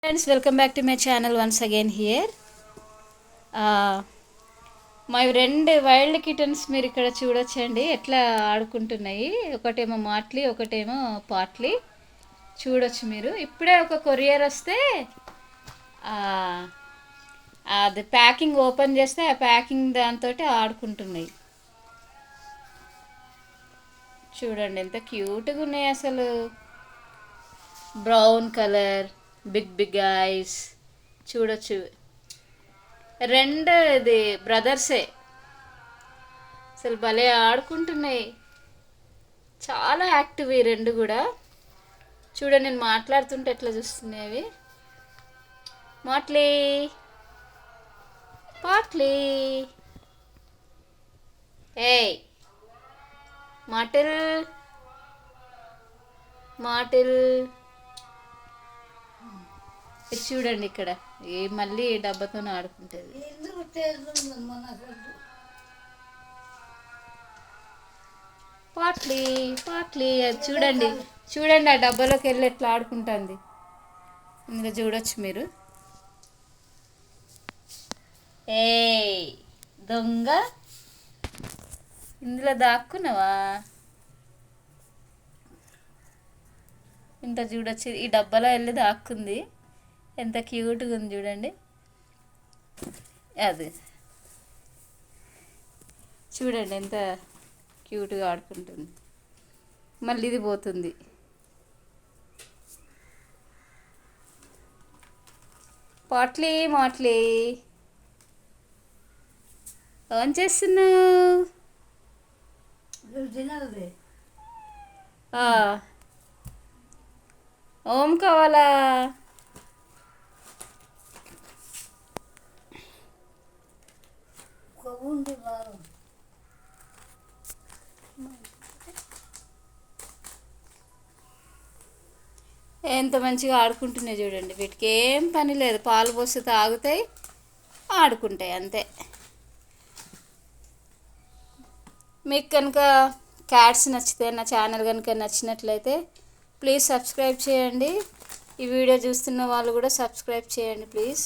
Friends, welcome back to my channel once again here. మా రెండు wild kittens మీరు ఇక్కడ చూడొచ్చండి ఎట్లా ఆడుకుంటున్నాయి. ఒకటేమో మాట్లీ, ఒకటేమో పాట్లీ. చూడొచ్చు మీరు. ఇప్పుడే ఒక కొరియర్ వస్తే అది ప్యాకింగ్ ఓపెన్ చేస్తే ఆ ప్యాకింగ్ దాంతో ఆడుకుంటున్నాయి. చూడండి ఎంత క్యూట్గా ఉన్నాయి అసలు. Brown colour, big big eyes. చూడొచ్చు, రెండు ఇది బ్రదర్సే. అసలు భలే ఆడుకుంటున్నాయి, చాలా యాక్టివ్ ఈ రెండు కూడా. చూడండి, నేను మాట్లాడుతుంటే ఎట్లా చూస్తున్నాయి అవి. మాట్లీ, పాట్లీ, ఏయ్ మాటిల్, మాటిల్. ఇది చూడండి ఇక్కడ మళ్ళీ డబ్బాతో ఆడుకుంటుంది. పాట్లీ, పాట్లీ, అది చూడండి. చూడండి ఆ డబ్బాలోకి వెళ్ళి ఎట్లా ఆడుకుంటుంది. ఇందులో చూడొచ్చు మీరు. ఏయ్ దొంగ, ఇందులో దాక్కున్నావా? ఇంత చూడొచ్చు, ఈ డబ్బాలో వెళ్ళి దాక్కుంది. ఎంత క్యూట్గా ఉంది చూడండి. అది చూడండి ఎంత క్యూట్గా ఆడుకుంటుంది. మళ్ళీ ఇది పోతుంది. పాట్లీ, మాట్లీ, ఏం చేస్తున్నావు? ఓం కావాలా? ఎంత మంచిగా ఆడుకుంటున్నాయి చూడండి. వీటికి ఏం పని లేదు, పాలు పోసి తాగుతాయి, ఆడుకుంటాయి అంతే. మీకు కనుక క్యాట్స్ నచ్చితే, నా ఛానల్ కనుక నచ్చినట్లయితే ప్లీజ్ సబ్స్క్రైబ్ చేయండి. ఈ వీడియో చూస్తున్న వాళ్ళు కూడా సబ్స్క్రైబ్ చేయండి ప్లీజ్.